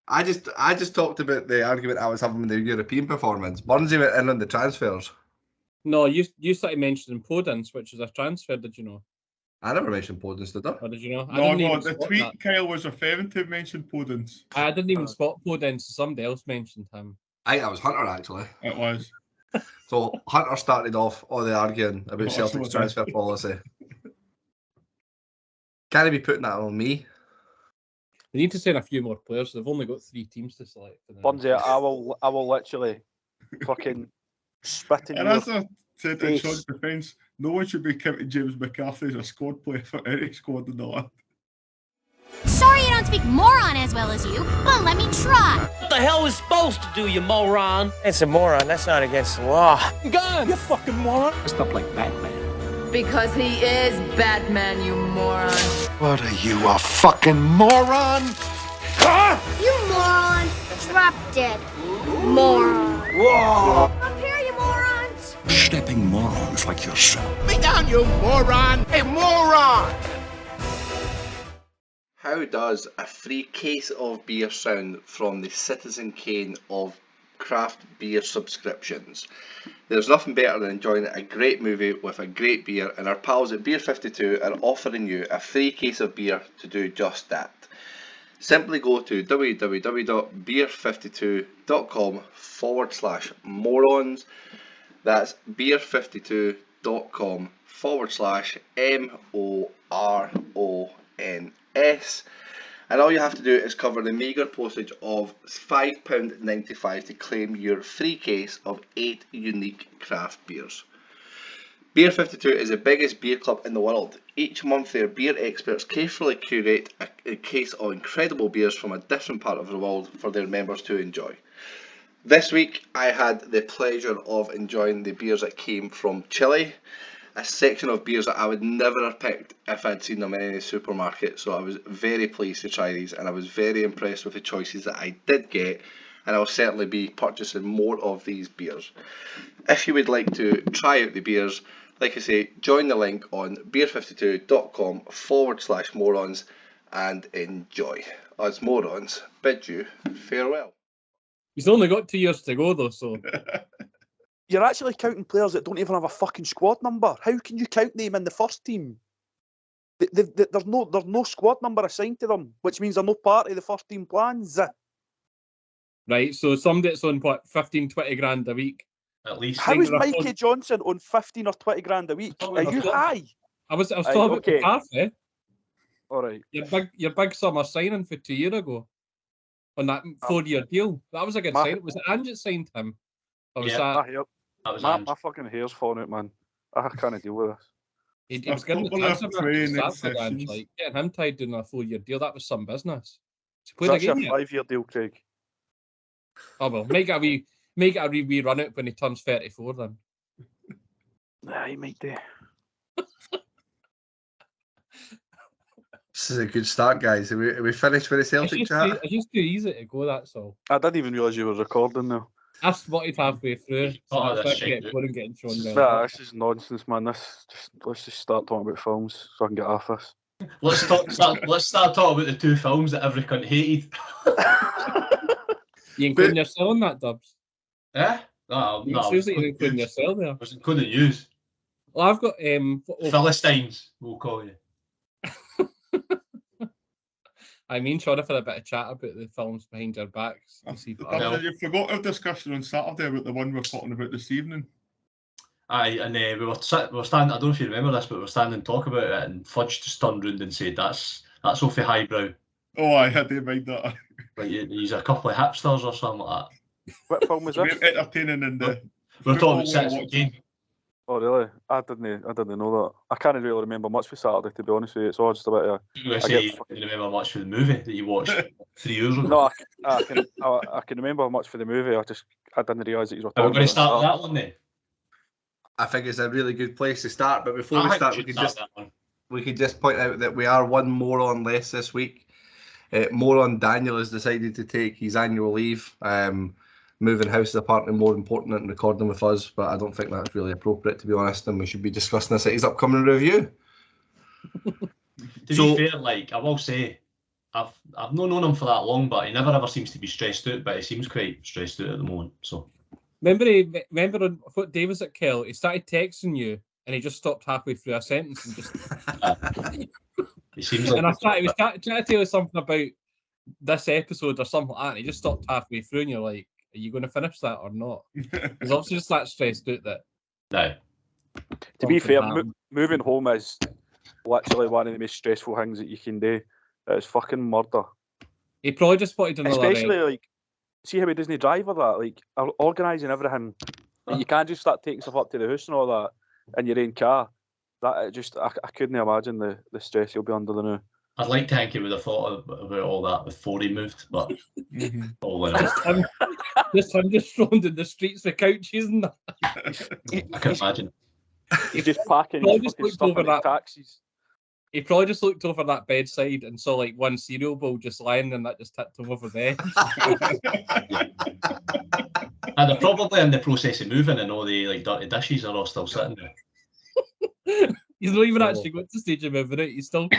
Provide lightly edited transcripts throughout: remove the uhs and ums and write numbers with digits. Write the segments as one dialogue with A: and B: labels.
A: I just talked about the argument I was having with the European performance. Burnsy went in on the transfers.
B: No, you started mentioning Podence, which is a transfer, did you know?
A: I never mentioned Podence, did I?
B: Or did you know?
C: No, the tweet, that. Kyle, was referring to mention Podence.
B: I didn't even spot Podence, somebody else mentioned him.
A: I think that was Hunter, actually.
C: It was.
A: So Hunter started off all the arguing about Celtic's transfer policy. Can he be putting that on me?
B: They need to send a few more players. They've only got 3 teams to select.
D: Bunzy, I will literally fucking spit in
C: and
D: your
C: as I said in Sean's defence, no one should be counting James McCarthy as a squad player for any squad in the land.
E: Sorry I don't speak moron as well as you, but let me try.
F: What the hell is supposed to do, you moron?
G: It's a moron. That's not against the law.
F: Gun! You fucking moron!
G: Stop like Batman.
H: Because he is Batman, you moron.
I: What are you, a fucking moron?
E: Ah! You moron! Drop dead. Moron.
I: Whoa!
E: Up here, you morons!
I: Stepping morons like yourself.
F: Me down, you moron! Hey, moron!
A: How does a free case of beer sound from the Citizen Kane of craft beer subscriptions? There's nothing better than enjoying a great movie with a great beer, and our pals at Beer 52 are offering you a free case of beer to do just that. Simply go to www.beer52.com/morons. That's beer52.com/MORONS. And all you have to do is cover the meagre postage of £5.95 to claim your free case of 8 unique craft beers. Beer 52 is the biggest beer club in the world. Each month their beer experts carefully curate a case of incredible beers from a different part of the world for their members to enjoy. This week I had the pleasure of enjoying the beers that came from Chile, a section of beers that I would never have picked if I'd seen them in any supermarket, so I was very pleased to try these, and I was very impressed with the choices that I did get, and I'll certainly be purchasing more of these beers. If you would like to try out the beers, like I say, join the link on beer52.com/morons and enjoy. Us morons bid you farewell.
B: He's only got 2 years to go though, so...
D: You're actually counting players that don't even have a fucking squad number. How can you count them in the first team? There's no squad number assigned to them, which means they're no part of the first team plans.
B: Right, so somebody that's on what, 15, 20 grand a week.
J: At least.
D: How is Mikey Johnson on 15 or 20 grand a week? Are you high?
B: I was talking about the half, eh?
D: All right.
B: Your big summer signing for 2 years ago on that 4-year deal. That was a good sign. Was it Ange that signed him? Or was that
D: was my fucking hair's falling out, man. I can't deal with this.
B: He was getting the transfer like getting him tied down a 4-year deal. That was some business.
D: That's a 5-year deal, Craig.
B: Oh well, make it a wee run out when he turns 34 then.
D: Nah, he might do.
A: This is a good start, guys. Are we finished with the Celtic chat?
B: It's just too easy to go, that's all.
D: I didn't even realise you were recording now.
B: I spotted halfway through. This
D: is nonsense, man. Let's just start talking about films so I can get off this.
J: Let's start talking about the 2 films that every cunt hated.
B: You including yourself in that, Dubs?
J: Eh? No.
B: Seriously, you including yourself there?
J: I was including yous.
B: Well, I've got
J: Philistines, we'll call you.
B: I mean, sorry for a bit of chat about the films behind your backs.
C: You forgot our discussion on Saturday about the one we're talking about this evening.
J: Aye, and we were standing. I don't know if you remember this, but we were standing and talking about it, and Fudge just turned round and said, "That's awfully highbrow."
C: Oh, I didn't mind that.
J: Like he's a couple of hipsters or something like that.
D: What film was this?
C: Entertaining and
J: we're talking about Citizen Kane.
D: Oh really? I didn't know that. I can't really remember much for Saturday, to be honest with you. It's all just a bit of.
J: You didn't remember much for the movie that you watched 3 years ago.
D: No, I can remember much for the movie. I didn't realise that you were talking.
J: We're going to start with that one then.
A: I think it's a really good place to start. But before we start, we could just point out that we are one moron less this week. Moron Daniel has decided to take his annual leave. Moving house is apparently more important than recording with us, but I don't think that's really appropriate, to be honest, and we should be discussing this at his upcoming review.
J: To be fair, like, I will say, I've not known him for that long, but he never ever seems to be stressed out. But he seems quite stressed out at the moment. So
B: remember on what day was it, Kel? He started texting you, and he just stopped halfway through a sentence and just.
J: He seems like.
B: And I thought he was trying to tell you something about this episode or something like that, and he just stopped halfway through, and you're like, "Are you going to finish that or not?" He's obviously just that stressed out that.
J: No.
D: To be fair, moving home is literally one of the most stressful things that you can do. It's fucking murder.
B: He probably just wanted another.
D: Especially like, see how he doesn't drive or that, like organising everything. Like, you can't just start taking stuff up to the house and all that in your own car. That just, I couldn't imagine the stress he'll be under the now.
J: I'd like to think he would have thought about all that before he moved, but
B: just thrown in the streets with couches and that.
J: I can imagine.
D: He's just packing his fucking stuff in taxis.
B: He probably just looked over that bedside and saw like one cereal bowl just lying, and that just tipped him over there.
J: And they're probably in the process of moving, and all the like dirty dishes are all still sitting there.
B: He's not even actually got to the stage of moving it. He's still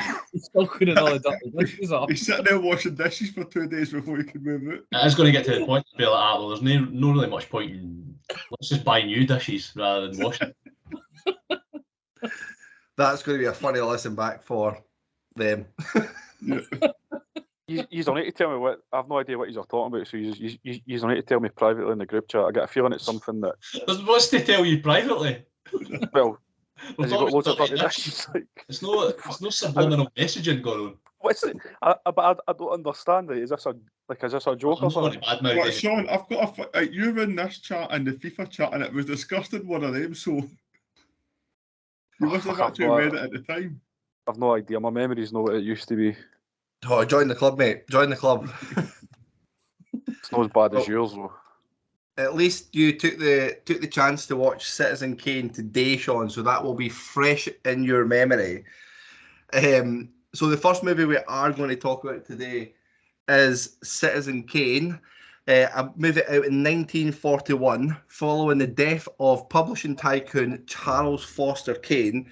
B: cleaning all the dirty dishes off.
C: He's sitting there washing dishes for 2 days before he can move it.
J: It is going to get to the point to be like, well, there's no really much point in let's just buy new dishes rather than washing.
A: That's going to be a funny listen back for them.
D: You don't need to tell me what. I have no idea what you're talking about. So you don't need to tell me privately in the group chat. I get a feeling it's something that.
J: What's to tell you privately?
D: Well, has he got loads of dirty dishes? Like,
J: it's no subliminal messaging going on.
D: What's it? But I don't understand it. Is this a joke or something?
C: Well, Sean, I've got you were in this chat and the FIFA chat, and it was discussed in one of them. So you must have actually read it at the time.
D: I've no idea. My memory's not what it used to be.
A: Oh, join the club, mate. Join the club.
D: It's not as bad as yours, though.
A: At least you took the chance to watch Citizen Kane today, Sean, so that will be fresh in your memory. So the first movie we are going to talk about today is Citizen Kane, a movie out in 1941 following the death of publishing tycoon Charles Foster Kane.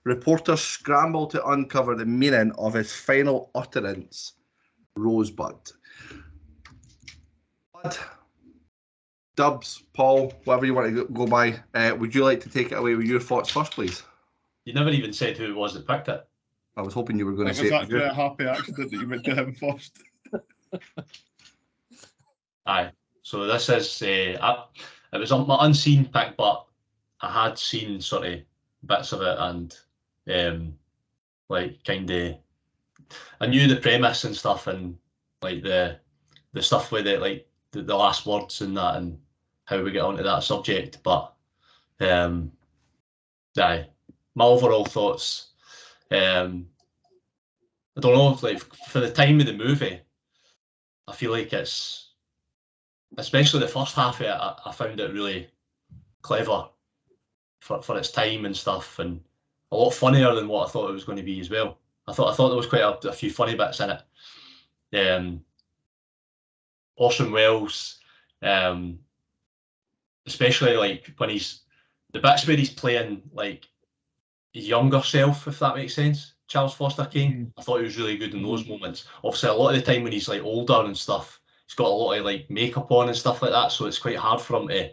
A: Reporters scramble to uncover the meaning of his final utterance, Rosebud. Dubs, Paul, whatever you want to go by, would you like to take it away with your thoughts first, please?
J: You never even said who it was that picked it.
A: I was hoping you were going to say
C: it. It was actually a happy accident that you went to him first.
J: Aye. So this is, it was my unseen pick, but I had seen sort of bits of it and like kind of, I knew the premise and stuff and like the stuff with it, like the last words and that and how we get onto that subject. But aye, my overall thoughts, I don't know, like for the time of the movie, I feel like it's, especially the first half of it, I found it really clever for its time and stuff, and a lot funnier than what I thought it was going to be as well. I thought there was quite a few funny bits in it. Orson Welles, especially like when the bits where he's playing like his younger self, if that makes sense. Charles Foster Kane, I thought he was really good in those moments. Obviously, a lot of the time when he's like older and stuff, he's got a lot of like makeup on and stuff like that, so it's quite hard for him to,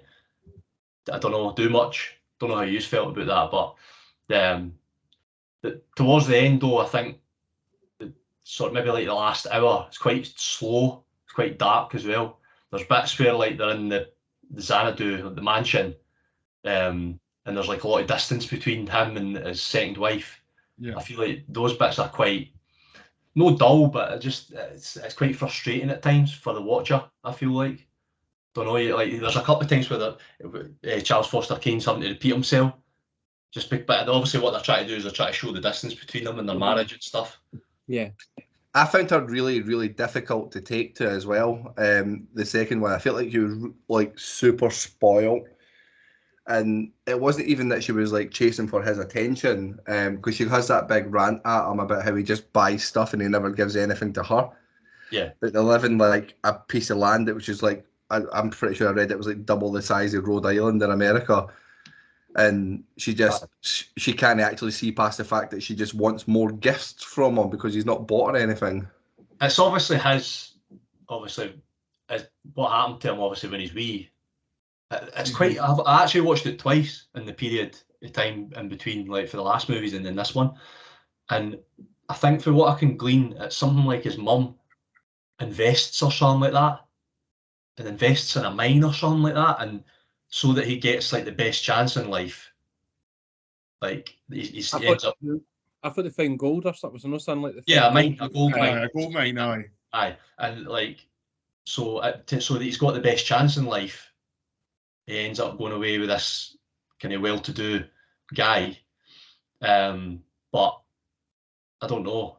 J: I don't know, do much. Don't know how you felt about that, but towards the end though, I think sort of maybe like the last hour, it's quite slow, it's quite dark as well. There's bits where like they're in the Xanadu, the mansion, and there's like a lot of distance between him and his second wife. Yeah. I feel like those bits are quite, no dull, but it's quite frustrating at times for the watcher, I feel like. Don't know, like there's a couple of times where Charles Foster Kane's having to repeat himself. But obviously what they're trying to do is they're trying to show the distance between them and their marriage and stuff.
B: Yeah.
A: I found her really, really difficult to take to as well. The second one, I felt like she was like super spoiled. And it wasn't even that she was like chasing for his attention, because she has that big rant at him about how he just buys stuff and he never gives anything to her.
J: Yeah.
A: But they live in like a piece of land that was just like, I'm pretty sure I read it was like double the size of Rhode Island in America. And she can't actually see past the fact that she just wants more gifts from him because he's not bought her anything.
J: it's obviously what happened to him obviously when he's wee. It's quite. I actually watched it twice in the period of time in between, like for the last movies and then this one, and I think for what I can glean, it's something like his mum invests or something like that, and invests in a mine or something like that, and so that he gets like the best chance in life. Like he ends up.
B: I thought they found gold or something. Was there no something like the
J: a gold mine.
C: A gold mine, aye.
J: Aye, and like so that he's got the best chance in life. He ends up going away with this kind of well-to-do guy, but I don't know.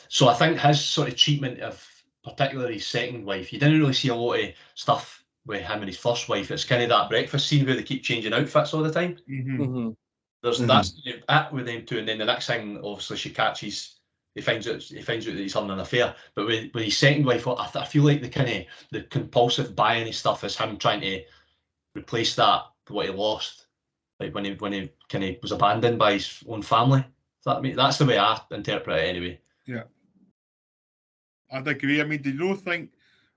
J: So I think his sort of treatment of particularly his second wife, you didn't really see a lot of stuff with him and his first wife. It's kind of that breakfast scene where they keep changing outfits all the time. That's it with them two, and then the next thing, obviously, she catches. He finds out that he's having an affair. But with his second wife, I feel like the compulsive buying his stuff is him trying to replace that with what he lost, like when he kind of was abandoned by his own family. That's the way I interpret it anyway. Yeah,
C: I'd agree. I mean, do you think,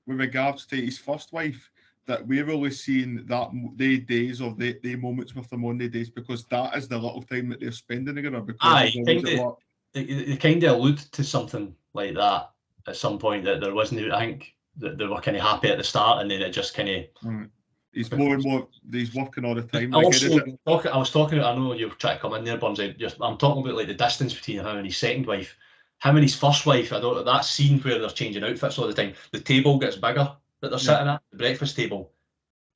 C: with regards to his first wife, that we're only seeing the days of the moments with them on the days, because that is the little time that they're spending together?
J: They kind of allude to something like that at some point, that there wasn't. I think that they were kind of happy at the start, and then it just kind of.
C: He's more and more. He's working all the time.
J: I was talking. I know you're trying to come in there, Burns. I'm talking about like the distance between him and his second wife. Him and his first wife. That scene where they're changing outfits all the time. The table gets bigger that they're sitting at, the breakfast table,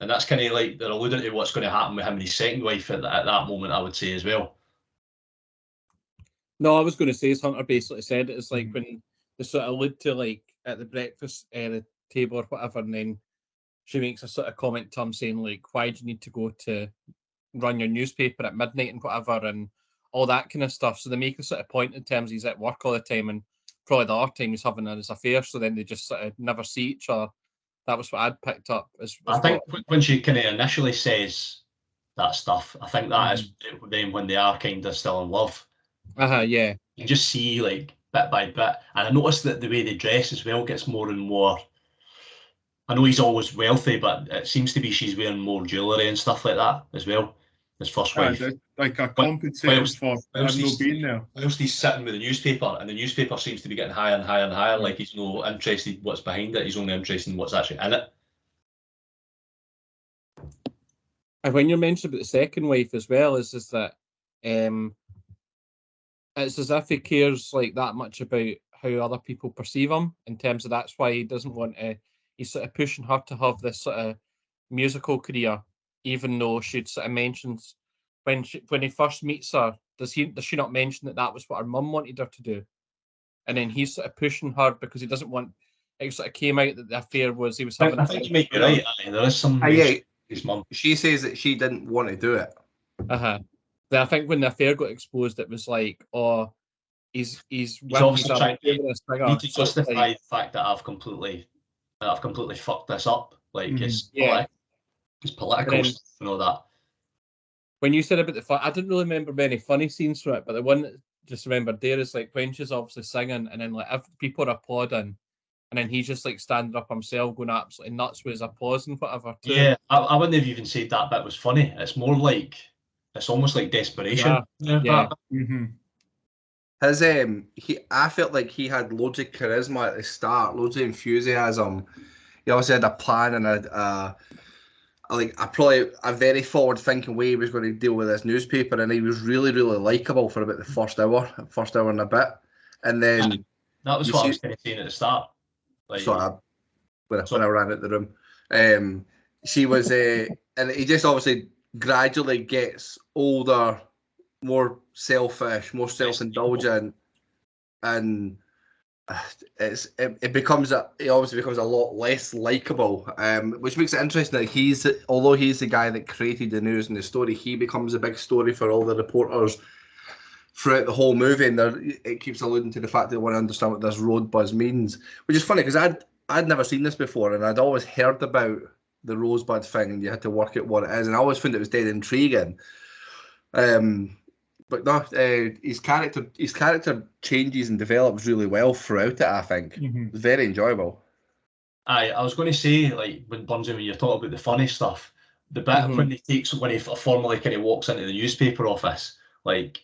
J: and that's kind of like they're alluding to what's going to happen with him and his second wife at that moment. I would say as well.
B: No, I was going to say, as Hunter basically said, it's like when they sort of allude to like at the breakfast the table or whatever, and then she makes a sort of comment to him saying like, why do you need to go to run your newspaper at midnight and whatever, and all that kind of stuff. So they make a sort of point in terms he's at work all the time, and probably the other time he's having his affair, so then they just sort of never see each other. That was what I'd picked up.
J: I think when she kind of initially says that stuff, I think that is them when they are kind of still in love.
B: Yeah.
J: You just see like bit by bit, and I noticed that the way they dress as well gets more and more. I know he's always wealthy, but it seems to be she's wearing more jewellery and stuff like that as well. His first wife.
C: Like a compensation for not being there.
J: Whilst he's sitting with the newspaper, and the newspaper seems to be getting higher and higher and higher, like he's no interested what's behind it, he's only interested in what's actually in it.
B: And when you're mentioning about the second wife as well, is that it's as if he cares like that much about how other people perceive him, in terms of that's why he doesn't want to. He's sort of pushing her to have this sort of musical career, even though she sort of mentions when he first meets her, does she not mention that was what her mum wanted her to do, and then he's sort of pushing her because he doesn't want. It sort of came out that the affair was he was having.
J: I think you might be right. There is some. His mum.
A: She says that she didn't want to do it.
B: I think when the affair got exposed, it was like, oh, he's
J: obviously trying to justify the fact that I've completely fucked this up. Like it's political stuff and all that.
B: When you said about the I didn't really remember many funny scenes from it, but the one that just remembered there is like when she's obviously singing, and then like if people are applauding, and then he's just like standing up himself going absolutely nuts with his applause and whatever too.
J: Yeah, I wouldn't have even said that bit was funny. It's more like it's almost like desperation.
B: Yeah.
A: His I felt like he had loads of charisma at the start, loads of enthusiasm. He obviously had a plan and a very forward-thinking way he was going to deal with this newspaper, and he was really, really likable for about the first hour and a bit, and then
J: that was what I was kind of saying at the start. Like,
A: when I ran out the room, she was and he just obviously gradually gets older, more selfish, more self-indulgent, and it obviously becomes a lot less likable, which makes it interesting that although he's the guy that created the news and the story, he becomes a big story for all the reporters throughout the whole movie, and it keeps alluding to the fact that they want to understand what this road buzz means, which is funny because I'd never seen this before, and I'd always heard about the rosebud thing, and you had to work out what it is, and I always found it was dead intriguing. But no, his character changes and develops really well throughout it. I think it's very enjoyable.
J: I was going to say, like, when you're talking about the funny stuff, the bit when he formally kind of walks into the newspaper office, like,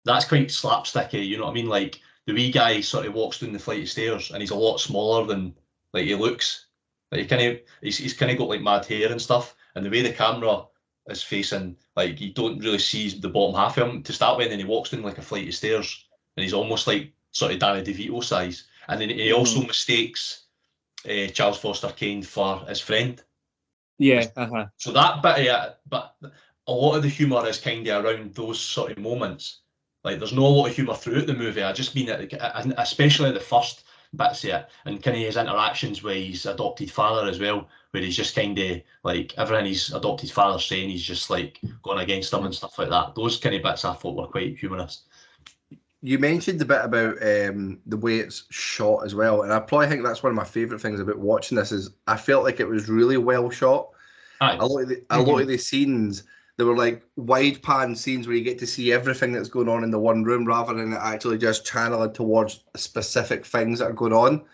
J: that's quite slapsticky, you know what I mean? Like, the wee guy sort of walks down the flight of stairs and he's a lot smaller than, like, he looks. Like, he's kind of got, like, mad hair and stuff, and the way the camera is facing, like, you don't really see the bottom half of him to start with, and then he walks down, like, a flight of stairs, and he's almost, like, sort of Danny DeVito size. And then he also mistakes Charles Foster Kane for his friend.
B: Yeah.
J: So that bit of it, but a lot of the humour is kind of around those sort of moments. Like, there's no a lot of humour throughout the movie. I just mean it, especially the first bits of it, and kind of his interactions with his adopted father as well, where he's just kind of like everything his adopted father's saying, he's just like going against him and stuff like that. Those kind of bits I thought were quite humorous.
A: You mentioned a bit about the way it's shot as well, and I probably think that's one of my favourite things about watching this is I felt like it was really well shot.
J: Aye.
A: A lot of the scenes, they were like wide pan scenes where you get to see everything that's going on in the one room rather than it actually just channeling towards specific things that are going on.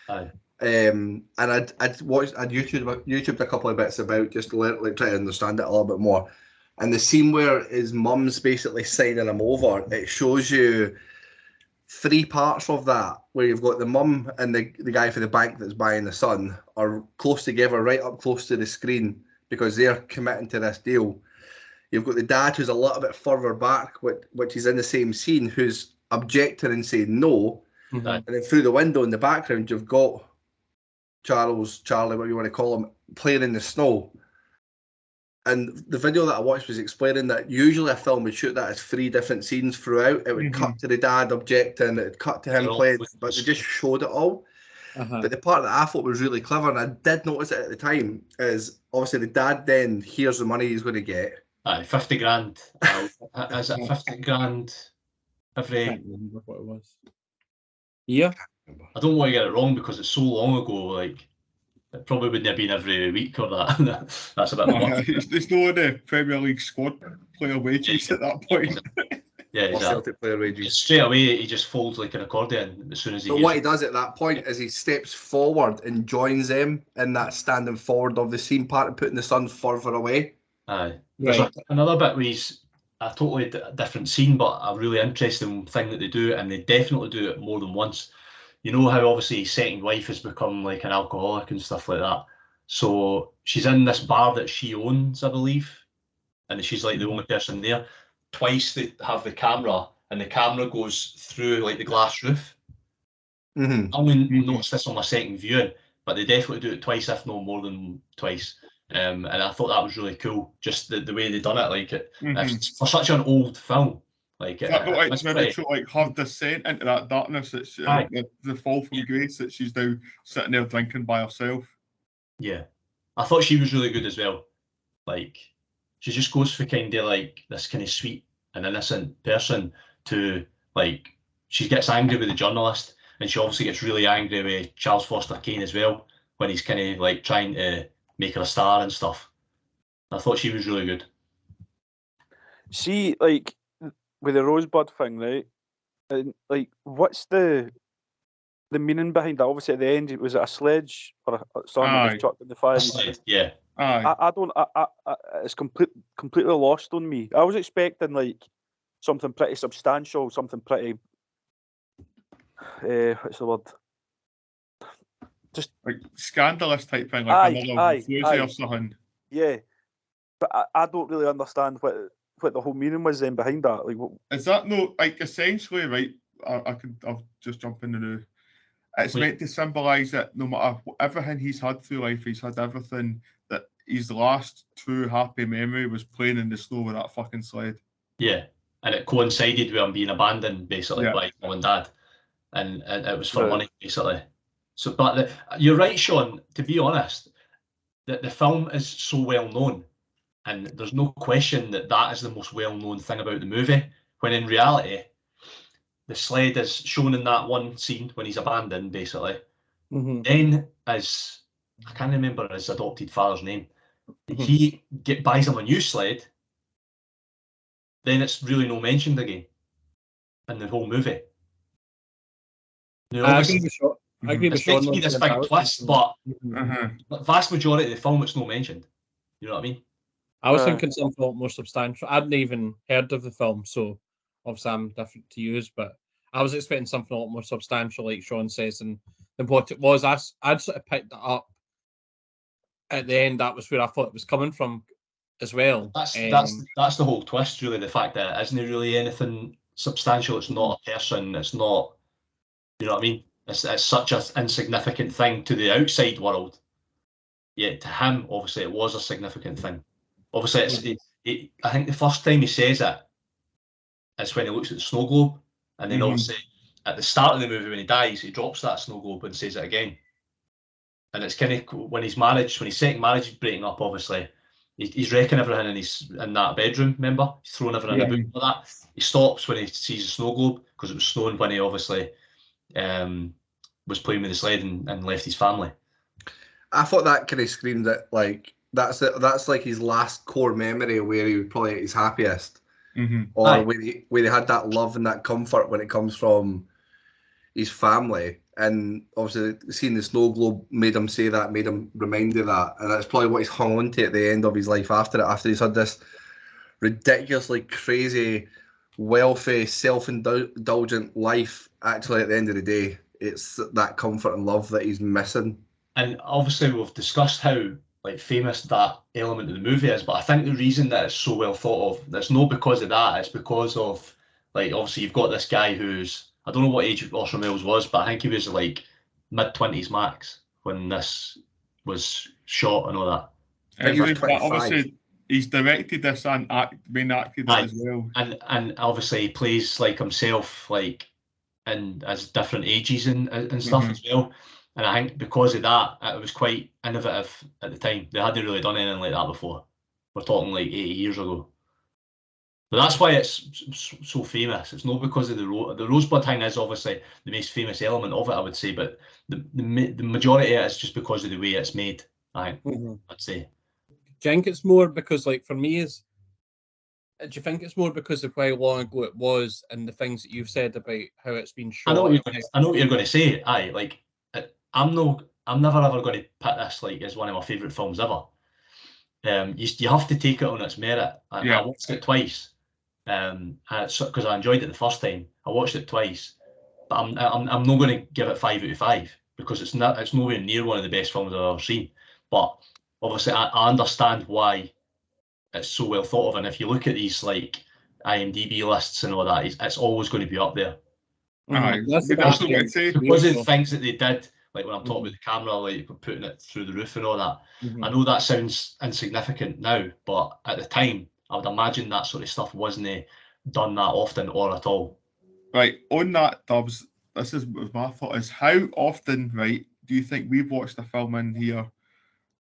J: Aye.
A: And I'd YouTubed a couple of bits about just to try to understand it a little bit more. And the scene where his mum's basically signing him over, it shows you 3 parts of that, where you've got the mum and the guy for the bank that's buying the son are close together, right up close to the screen, because they're committing to this deal. You've got the dad who's a little bit further back, which is in the same scene, who's objecting and saying no. And then through the window in the background, you've got Charlie, what you want to call him, playing in the snow. And the video that I watched was explaining that usually a film would shoot that as 3 different scenes throughout. It would cut to the dad objecting, it would cut to him playing, but they just showed it all. But the part that I thought was really clever, and I did notice it at the time, is obviously the dad then hears the money he's going to get.
J: Aye, 50 grand. Is it 50 grand every...
B: I can't remember what it was. Yeah.
J: I don't want to get it wrong because it's so long ago, like, it probably wouldn't have been every week or that. That's a bit much.
C: There's no the Premier League squad player wages at that point.
J: Yeah, exactly.
A: Celtic player wages.
J: Straight away, he just folds like an accordion as soon as he...
A: But what he does at that point is he steps forward and joins them in that standing forward of the scene part and putting the son further away.
J: Aye. There's another bit where he's a totally different scene, but a really interesting thing that they do, and they definitely do it more than once. You know how obviously his second wife has become like an alcoholic and stuff like that. So she's in this bar that she owns, I believe, and she's like the only person there. Twice they have the camera, and the camera goes through like the glass roof. I only noticed this on my second viewing, but they definitely do it twice, if not more than twice. And I thought that was really cool, just the way they done it. Like it for such an old film. Like
C: it's maybe to like her descent into that darkness. It's the fall from grace that she's now sitting there drinking by herself.
J: Yeah, I thought she was really good as well. Like she just goes for kind of like this kind of sweet and innocent person to like she gets angry with the journalist, and she obviously gets really angry with Charles Foster Kane as well when he's kind of like trying to make her a star and stuff. I thought she was really good.
D: See, like with the Rosebud thing, right? And like, what's the meaning behind that? Obviously, at the end, was it a sledge or something that was chucked in the fire?
J: Yeah.
D: I don't. It's completely lost on me. I was expecting like something pretty substantial, something pretty. What's the word? Just
C: like scandalous type thing, like another floozy or something.
D: Yeah, but I don't really understand what the whole meaning was then behind that. Like,
C: is that no like essentially right? I'll just jump in the new. It's meant to symbolise that no matter everything he's had through life, he's had everything that his last true happy memory was playing in the snow with that fucking sled.
J: Yeah, and it coincided with him being abandoned basically by his mum and dad, and it was for money basically. So, but you're right, Sean. To be honest, the film is so well known, and there's no question that is the most well known thing about the movie. When in reality, the sled is shown in that one scene when he's abandoned, basically. Then, as I can't remember his adopted father's name, he buys him a new sled. then it's really no mentioned again in the whole movie. You know,
B: I agree with Sean. I agree with
J: it's meant
B: Sean.
J: to be
B: on
J: this
B: the
J: big twist, but
C: Mhm.
J: the vast majority of the film, it's no mentioned. You know what I mean?
B: I was thinking something a lot more substantial. I hadn't even heard of the film, so obviously I'm different to you, but I was expecting something a lot more substantial, like Sean says, than what it was. I'd sort of picked it up at the end. That was where I thought it was coming from as well.
J: That's the whole twist, really. The fact that it isn't really anything substantial. It's not a person. It's not. You know what I mean? It's such an insignificant thing to the outside world. Yet to him, obviously, it was a significant thing. Obviously, I think the first time he says it is when he looks at the snow globe, and then obviously at the start of the movie when he dies, he drops that snow globe and says it again. And it's kind of when his second marriage is breaking up, obviously, he's wrecking everything in that bedroom, remember? He's throwing everything in the boot like that. He stops when he sees the snow globe because it was snowing when he obviously was playing with the sled and left his family.
A: I thought that kind of screamed that like that's like his last core memory where he was probably at his happiest, or where he had that love and that comfort when it comes from his family. And obviously seeing the snow globe made him say that, made him remind of that, and that's probably what he's hung on to at the end of his life after it, after he's had this ridiculously crazy, wealthy, self-indulgent life. Actually, at the end of the day, it's that comfort and love that he's missing.
J: And obviously we've discussed how like famous that element of the movie is, but I think the reason that it's so well thought of, it's not because of that, it's because of like obviously you've got this guy who's, I don't know what age Orson Welles was, but I think he was like mid-20s max when this was shot and all that.
C: Obviously he's directed this and main acted it as well.
J: And obviously he plays like himself, like and as different ages and stuff as well. And I think because of that, it was quite innovative at the time. They hadn't really done anything like that before. We're talking like 80 years ago. But that's why it's so famous. It's not because of the Rosebud thing is obviously the most famous element of it, I would say, but the majority of it is just because of the way it's made, I think, I'd say.
B: Do you think it's more because, like, for me, do you think it's more because of how long ago it was and the things that you've said about how it's been shot?
J: I know what you're going to say. Aye, like, I'm never ever going to put this like as one of my favourite films ever. You have to take it on its merit. I watched it twice, because I enjoyed it the first time. I watched it twice, but I'm not going to give it 5 out of 5 because it's nowhere near one of the best films I've ever seen. But obviously, I understand why it's so well thought of, and if you look at these like IMDb lists and all that, it's always going to be up there. Because of the things that they did. Like when I'm talking about the camera, like putting it through the roof and all that. I know that sounds insignificant now, but at the time, I would imagine that sort of stuff wasn't done that often or at all.
C: Right, on that, Dubs, this is my thought is how often, right, do you think we've watched a film in here,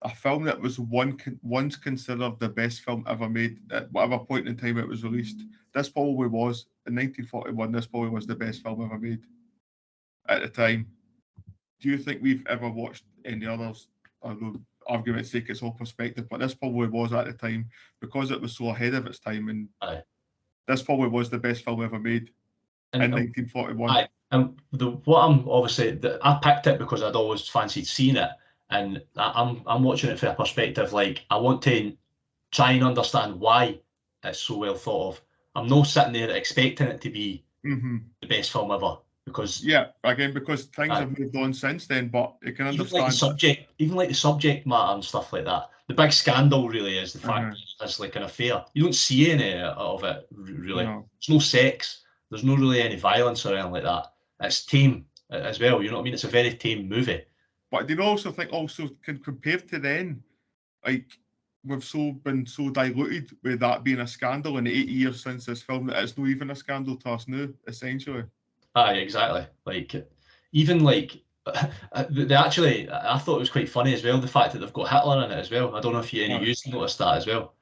C: a film that was once considered the best film ever made at whatever point in time it was released? This probably was, in 1941, this probably was the best film ever made at the time. Do you think we've ever watched any others? Although, argument's sake, it's all perspective, but this probably was at the time because it was so ahead of its time, and this probably was the best film ever made in 1941.
J: I picked it because I'd always fancied seeing it, and I'm watching it from a perspective like I want to try and understand why it's so well thought of. I'm not sitting there expecting it to be the best film ever. Because things have moved on since then, but you can understand even like the subject matter and stuff like that. The big scandal really is the fact that it's like an affair. You don't see any of it really. There's no sex. There's no really any violence or anything like that. It's tame as well. You know what I mean? It's a very tame movie.
C: But do you also think compared to then, like we've been so diluted with that being a scandal in the 80 years since this film that it's not even a scandal to us now, essentially.
J: Aye, exactly. Like, even like, they actually, I thought it was quite funny as well, the fact that they've got Hitler in it as well. I don't know if you noticed that as well.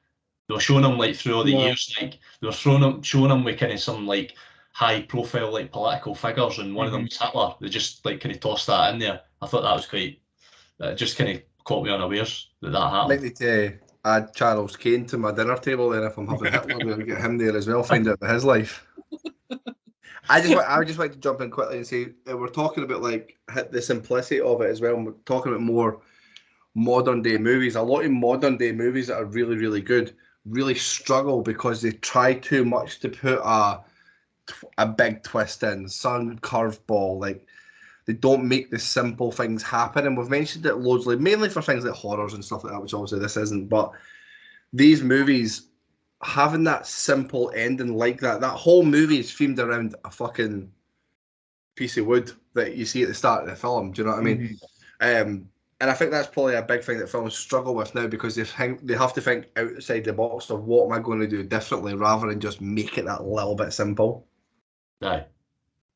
J: They were showing him like through all the years, like they were showing him with kind of some like high profile like political figures, and one of them was Hitler. They just like kind of tossed that in there. I thought that was quite, just kind of caught me unawares that happened.
A: add Charles Kane to my dinner table. Then if I'm having Hitler, we'll get him there as well. Find out about his life. I would just like to jump in quickly and say we're talking about like the simplicity of it as well. And we're talking about more modern day movies. A lot of modern day movies that are really, really good really struggle because they try too much to put a big twist in, some curveball. Like they don't make the simple things happen. And we've mentioned it loads, mainly for things like horrors and stuff like that, which obviously this isn't. But these movies having that simple ending like that whole movie is themed around a fucking piece of wood that you see at the start of the film. Do you know what I mean? And I think that's probably a big thing that films struggle with now because they have to think outside the box of what am I going to do differently rather than just make it that little bit simple.
J: Aye.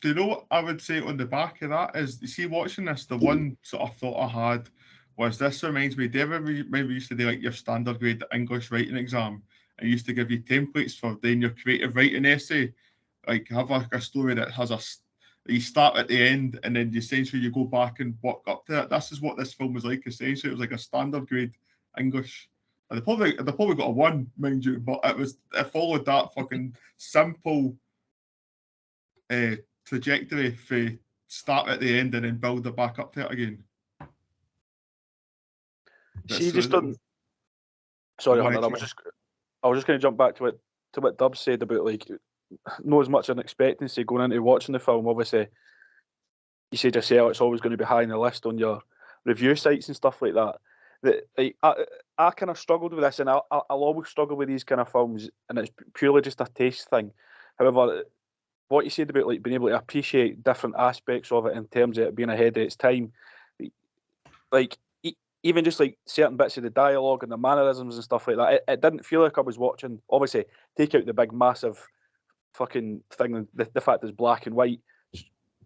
C: Do you know what I would say on the back of that is, you see, watching this, the one sort of thought I had was this reminds me, do you ever maybe used to do like your standard grade English writing exam and used to give you templates for doing your creative writing essay, like have a story that has you start at the end and then essentially you go back and work up to it. This is what this film was like essentially. It was like a standard grade English. And they probably got a 1, mind you, but it followed that fucking simple trajectory for start at the end and then build it back up to it again.
D: See, just on. Sorry, Hunter, I was just going to jump back to what Dub said about like not as much an expectancy going into watching the film. Obviously, you said yourself it's always going to be high on the list on your review sites and stuff like that. That like, I kind of struggled with this, and I'll always struggle with these kind of films, and it's purely just a taste thing. However, what you said about like being able to appreciate different aspects of it in terms of it being ahead of its time, like even just like certain bits of the dialogue and the mannerisms and stuff like that, it didn't feel like I was watching. Obviously, take out the big massive fucking thing, the fact it's black and white,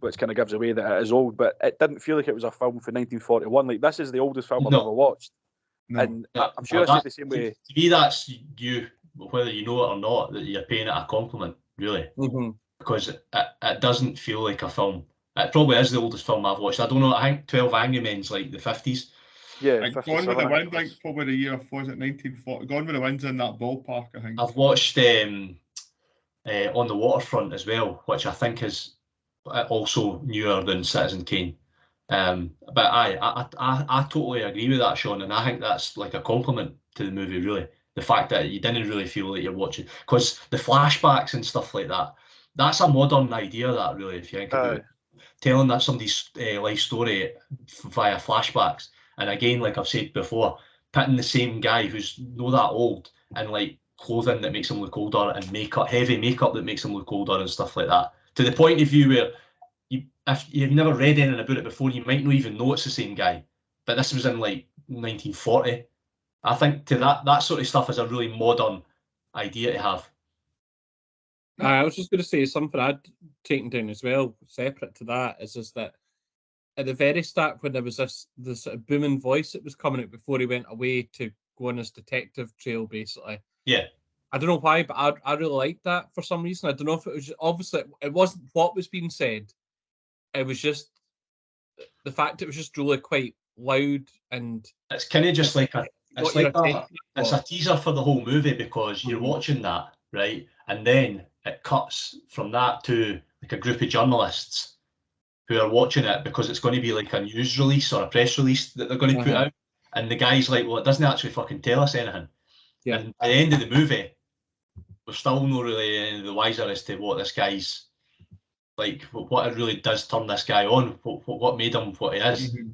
D: which kind of gives away that it is old, but it didn't feel like it was a film from 1941. Like, this is the oldest film I've ever watched. No. And I'm sure I said the same way.
J: To me, that's you, whether you know it or not, that you're paying it a compliment, really.
B: Mm-hmm.
J: Because it doesn't feel like a film. It probably is the oldest film I've watched. I don't know, I think 12 Angry Men's like the 50s.
D: Yeah,
C: like Gone with the Wind, like probably the year before, was it 1940? Gone with the Wind's in that ballpark, I think.
J: I've watched On the Waterfront as well, which I think is also newer than Citizen Kane. But I totally agree with that, Sean, and I think that's like a compliment to the movie, really. The fact that you didn't really feel like you're watching, because the flashbacks and stuff like that, that's a modern idea, that really, if you think about it. Telling that somebody's life story via flashbacks. And again, like I've said before, putting the same guy who's not that old and like clothing that makes him look older and makeup, heavy makeup that makes him look older and stuff like that. To the point of view where if you've never read anything about it before, you might not even know it's the same guy. But this was in like 1940. I think to that sort of stuff is a really modern idea to have.
B: I was just going to say something I'd taken down as well, separate to that, is just that at the very start, when there was this sort of booming voice that was coming out before he went away to go on his detective trail, basically.
J: Yeah.
B: I don't know why, but I really liked that for some reason. I don't know if it was obviously it wasn't what was being said. It was just the fact it was just really quite loud, and
J: it's kind of just like it's a teaser for the whole movie, because you're watching that, right, and then it cuts from that to like a group of journalists who are watching it because it's going to be like a news release or a press release that they're going to put out, and the guy's like, well, it doesn't actually fucking tell us anything. Yeah. And at the end of the movie, we're still not really any the wiser as to what this guy's like, what it really does turn this guy on, what made him what he is.
B: Mm-hmm.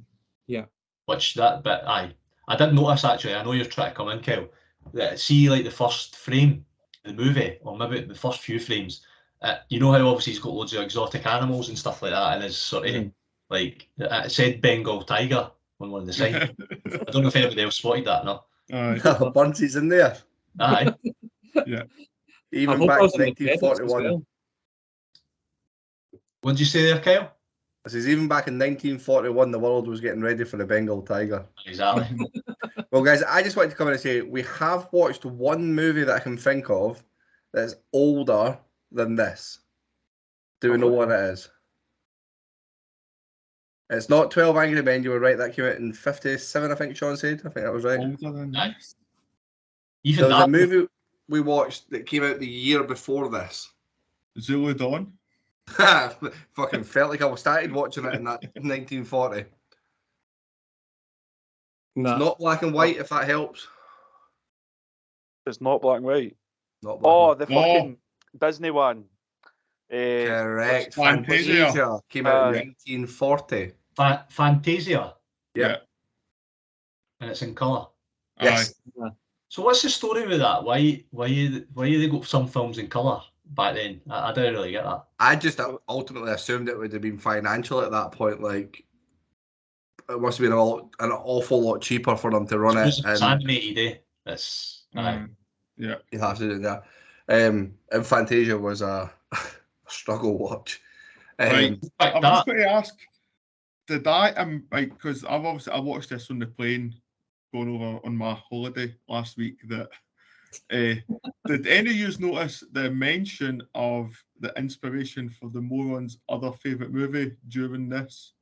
B: Yeah.
J: Which that bit, I did notice actually. I know you're trying to come in, Kyle. That see like the first frame of the movie, or maybe the first few frames. You know how obviously he's got loads of exotic animals and stuff like that, and his sort of like it said Bengal tiger on one of the signs. I don't know if anybody else spotted that. No.
A: Bunty's in there.
J: Aye.
C: Yeah.
A: Even back in 1941.
J: Well. What did you say there, Kyle?
A: I says even back in 1941, the world was getting ready for the Bengal tiger.
J: Exactly.
A: Well, guys, I just wanted to come in and say we have watched one movie that I can think of that's older than this. Do we know what it is? It's not 12 Angry Men. You were right. That came out in 57, I think Sean said. I think that was right.
C: Older than this?
J: Even
A: There was a
J: that
A: movie we watched that came out the year before this.
C: Zulu Dawn.
A: Fucking felt like I started watching it in that 1940.
B: No.
A: It's not black and white, if that helps.
D: It's not black and white.
A: Not black
D: Oh,
A: and
D: the fucking Disney one.
A: white. Correct.
C: Fantasia.
A: Fantasia came out in 1940.
J: Fantasia,
A: Yeah.
J: and it's in colour.
A: Yes.
J: So what's the story with that? Why they got some films in colour back then? I don't really get that.
A: I just ultimately assumed it would have been financial at that point. Like, it must have been an awful lot cheaper for them to run it.
J: It's animated, eh? It's
C: Yeah.
A: You have to do that. And Fantasia was a struggle watch.
C: Right.
J: like
C: I'm
J: that.
C: just going to ask, did I because I watched this on the plane going over on my holiday last week. That did any of you notice the mention of the inspiration for the Morons' other favourite movie during this?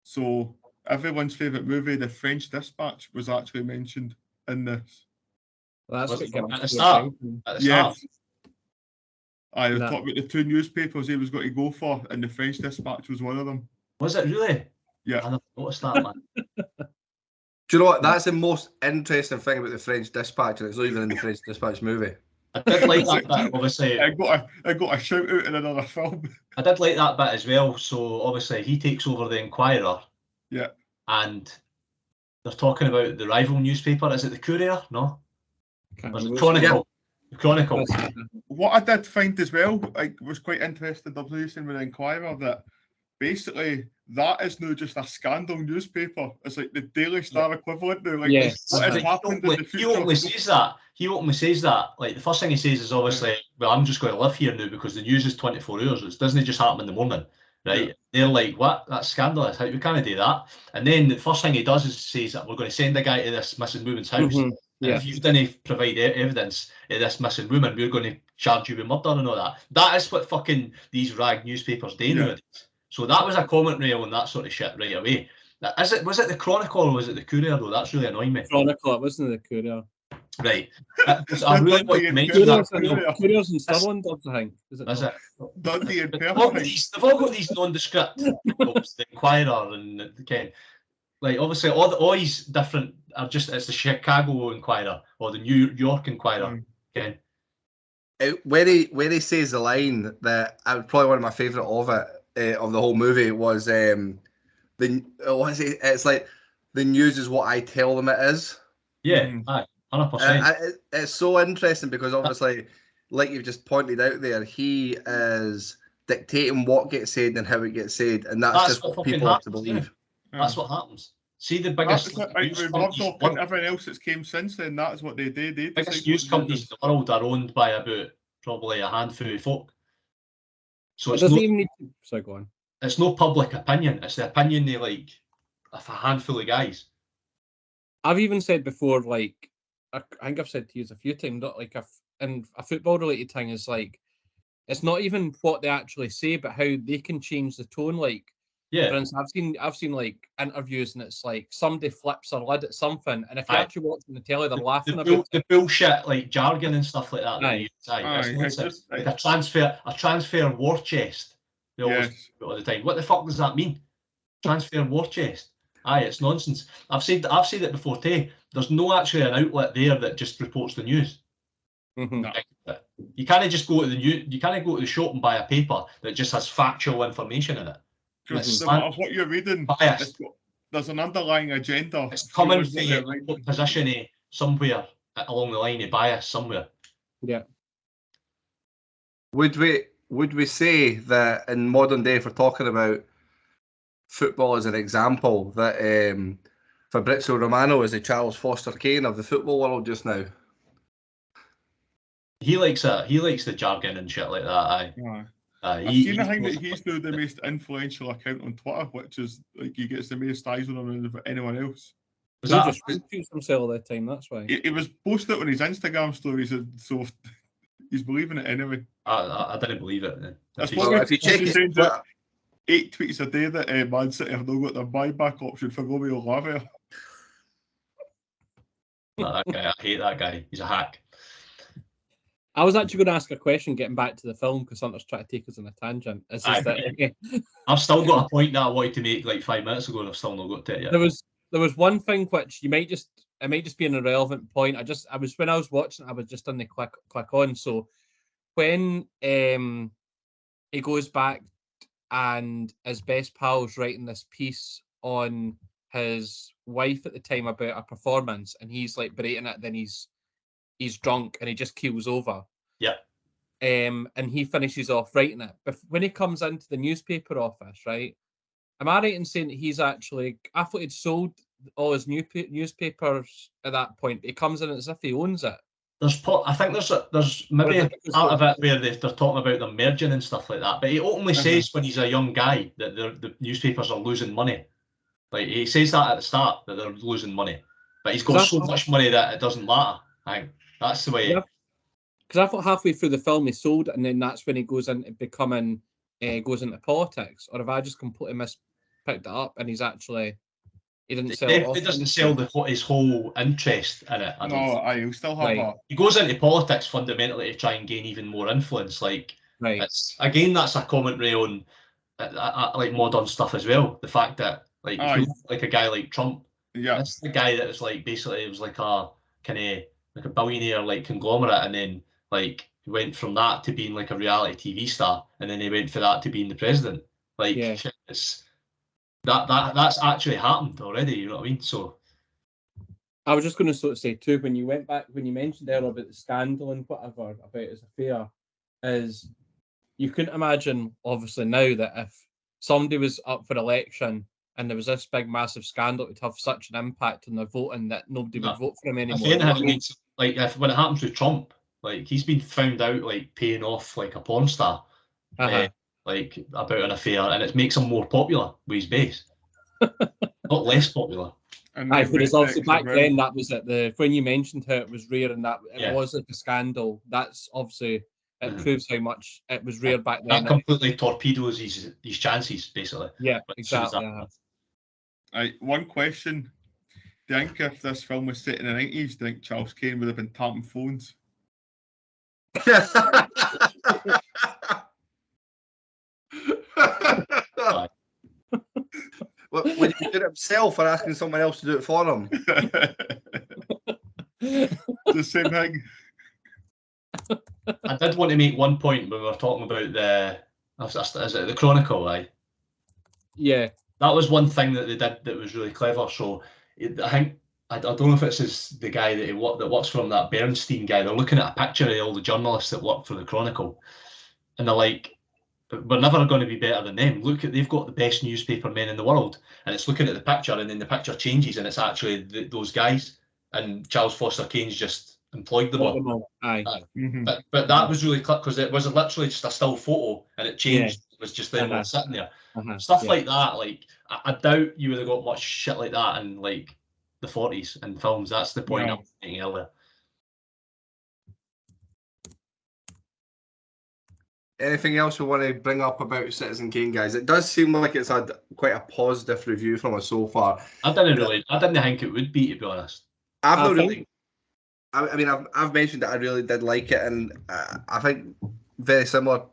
C: So everyone's favourite movie, The French Dispatch, was actually mentioned in this.
B: Well, that's
J: Was
B: what
J: it
B: gives
J: at the
B: it
J: start?
B: away.
J: At the start.
C: Yes. I was
B: No.
C: talking about the two newspapers he was going to go for, and The French Dispatch was one of them.
J: Was it really?
C: Yeah.
J: I never noticed that, man.
A: Do you know what? That's the most interesting thing about the French Dispatch, and it's not even in the French Dispatch movie.
J: I did like that bit, obviously.
C: I got a shout out in another film.
J: I did like that bit as well. So obviously he takes over the Enquirer.
C: Yeah.
J: And they're talking about the rival newspaper. Is it the Courier? No.
B: Can't
J: Or is it
B: remember.
J: Chronicle? The Chronicle.
C: What I did find as well, I was quite interested in listening with the Enquirer, that basically that is now just a scandal newspaper. It's like the Daily Star equivalent now. Like,
B: Yes.
C: what has happened in the
J: He
C: future?
J: openly says that. He openly says that. Like, the first thing he says is obviously, well, I'm just going to live here now because the news is 24 hours. It doesn't just happen in the morning, right?
C: Yeah.
J: They're like, what? That's scandalous. How we can't do that? And then the first thing he does is says that we're going to send a guy to this missing woman's house.
B: Mhm.
J: And if you didn't provide evidence of this missing woman, we're going to charge you with murder and all that. That is what fucking these rag newspapers do nowadays. So that was a commentary on that sort of shit right away. Was it the Chronicle or was it the Courier though? That's really annoying me.
B: Chronicle, it wasn't the Courier.
J: Right. I really want to mention that.
B: Courier's in Stirling, I think. Is it?
J: Is it?
C: Dundee and
J: They've all got these nondescript books, the Enquirer and the Kane. Like, obviously, all these different are just, it's the Chicago Enquirer or the New York Enquirer. Okay.
A: Where he says the line that probably one of my favourite of it, of the whole movie, was it's like, the news is what I tell them it is.
J: Yeah, aye, 100%.
A: It's so interesting because obviously, like you've just pointed out there, he is dictating what gets said and how it gets said, and that's just what people have to believe.
J: That's what happens. See the biggest
C: everything else that's came since then, that's what they did.
J: The biggest news companies in the world are owned by about probably a handful of folk. So it's
B: go on.
J: It's no public opinion. It's the opinion they like of a handful of guys.
B: I've even said before, like, I think I've said to you a few times, not like and a football related thing is like, it's not even what they actually say, but how they can change the tone. Like,
J: yeah,
B: for instance, I've seen like interviews and it's like somebody flips their lid at something, and if you actually watch on the telly, they're laughing about
J: the bullshit like jargon and stuff like that.
C: It's
J: just like a transfer war chest. They always do it all the time. What the fuck does that mean? Transfer war chest. Aye, it's nonsense. I've said it before too. There's no actually an outlet there that just reports the news.
B: Mm-hmm.
J: You can't just go to the you can't go to the shop and buy a paper that just has factual information in it.
C: Because no matter what you're reading, there's an underlying agenda.
J: It's coming from a position somewhere along the line of bias somewhere.
B: Yeah.
A: Would we say that in modern day, if we're talking about football as an example, that Fabrizio Romano is the Charles Foster Kane of the football world just now?
J: He likes it. He likes the jargon and shit like that. Aye.
C: I've seen a thing that he's now the most influential account on Twitter, which is like he gets the most eyes on him than anyone else.
B: He just shoots himself all the time. That's why
C: he was posting it on his Instagram stories, so he's believing it anyway.
J: I didn't believe it. Then.
A: If you check his
C: 8 tweets a day that Man City have now got their buyback option for Romeo Lavia.
J: That guy, I hate that guy. He's a hack.
B: I was actually going to ask a question, getting back to the film, because Hunter's trying to take us on a tangent.
J: I've still got a point that I wanted to make like 5 minutes ago, and I've still not got to it yet.
B: There was one thing which it might just be an irrelevant point. When I was watching, I was just on the click on. So when he goes back and his best pal's writing this piece on his wife at the time about a performance, and he's like berating it, then he's drunk and he just keels over.
J: Yeah.
B: And he finishes off writing it. But when he comes into the newspaper office, right? Am I right in saying that he's actually, I thought he'd sold all his newspapers at that point. He comes in as if he owns it.
J: I think there's maybe a part of it where they're talking about them merging and stuff like that. But he openly says when he's a young guy that the newspapers are losing money. Like he says that at the start, that they're losing money. But he's got so much money that it doesn't matter. I think that's the way.
B: Because I thought halfway through the film he sold it, and then that's when he goes into becoming, goes into politics. Or have I just completely mispicked it up, and he didn't sell it off?
J: He doesn't sell his whole interest in it.
C: He'll still have
J: He goes into politics fundamentally to try and gain even more influence. Like, that's a commentary on like modern stuff as well. The fact that like a guy like Trump, that's the guy that was like basically it was like a kind of like a billionaire like conglomerate, and then like he went from that to being like a reality TV star, and then he went for that to being the president. Like it's that's actually happened already. You know what I mean? So
B: I was just going to sort of say too, when you mentioned earlier about the scandal and whatever about his affair, is you couldn't imagine obviously now that if somebody was up for election and there was this big massive scandal, it would have such an impact on their voting that nobody would vote for him anymore.
J: Like when it happens with Trump, like he's been found out like paying off like a porn star, like about an affair, and it makes him more popular with his base, not less popular.
B: Whereas obviously back then that was when you mentioned how it was rare and that it was like a scandal. That's obviously it proves how much it was rare back then.
J: That completely torpedoes his chances, basically.
B: Yeah, exactly.
C: One question. Do you think if this film was set in the 90s, do you think Charles Kane would have been tapping phones?
A: Would he do it himself or asking someone else to do it for him?
C: The same thing.
J: I did want to make one point when we were talking about the Chronicle,
B: Yeah.
J: That was one thing that they did that was really clever. So I think I don't know if it's the guy that works for him, that Bernstein guy. They're looking at a picture of all the journalists that work for the Chronicle, and they're like, "We're never going to be better than them. Look they've got the best newspaper men in the world." And it's looking at the picture, and then the picture changes, and it's actually those guys. And Charles Foster Kane's just employed them all. But that was really clever because it was literally just a still photo, and it changed. It was just them all sitting there. Stuff like that. Like I doubt you would have got much shit like that in like the 40s in films. That's the point I was making earlier.
A: Anything else we want to bring up about Citizen Kane, guys? It does seem like it's had quite a positive review from us so far.
J: I didn't think it would be, to be honest.
A: I've mentioned that I really did like it, and I think very similar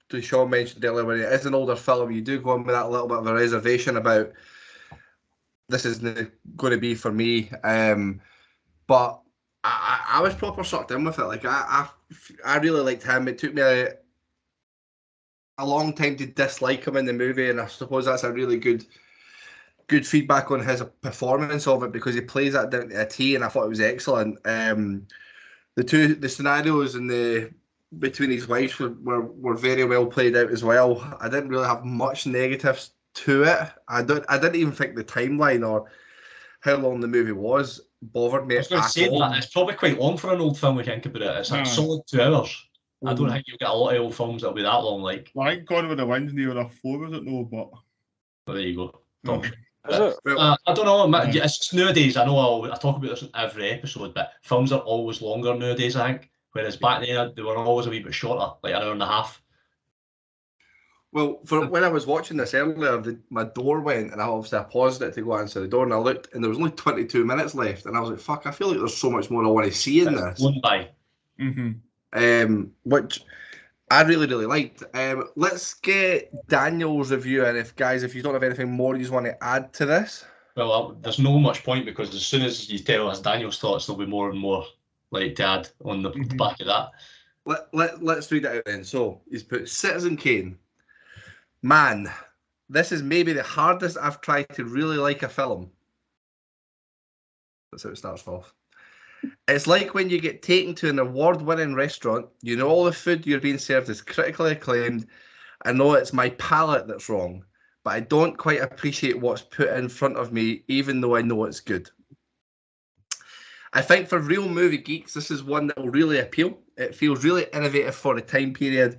A: to Sean mentioned earlier, when it is an older film, you do go in with that little bit of a reservation about this isn't going to be for me. But I was proper sucked in with it. Like I really liked him. It took me a long time to dislike him in the movie, and I suppose that's a really good feedback on his performance of it, because he plays that down to a T, and I thought it was excellent. The scenarios and between his wives were very well played out as well. I didn't really have much negatives to it. I didn't even think the timeline or how long the movie was bothered me.
J: I was going to say that it's probably quite long for an old film. We think about it. It's a solid 2 hours. I don't think you'll get a lot of old films that'll be that long. Like
C: I think Gone with the Wind's near a 4, was it? No, but
J: there you go.
C: I
J: don't know. It's just nowadays. I know I talk about this in every episode, but films are always longer nowadays, I think. Whereas back then they were always a wee bit shorter, like an hour and a half.
A: Well, for when I was watching this earlier, my door went, and I paused it to go answer the door, and I looked, and there was only 22 minutes left, and I was like, "Fuck! I feel like there's so much more I want to see in this."
J: Blown by.
A: Which I really, really liked. Let's get Daniel's review, and if you don't have anything more you want to add to this.
J: Well, there's no much point because as soon as you tell us Daniel's thoughts, there'll be more and more like to add on the back of that.
A: Let's read it out then. So he's put Citizen Kane. Man, this is maybe the hardest I've tried to really like a film. That's how it starts off. It's like when you get taken to an award-winning restaurant, you know all the food you're being served is critically acclaimed. I know it's my palate that's wrong, but I don't quite appreciate what's put in front of me, even though I know it's good. I think for real movie geeks, this is one that will really appeal. It feels really innovative for the time period.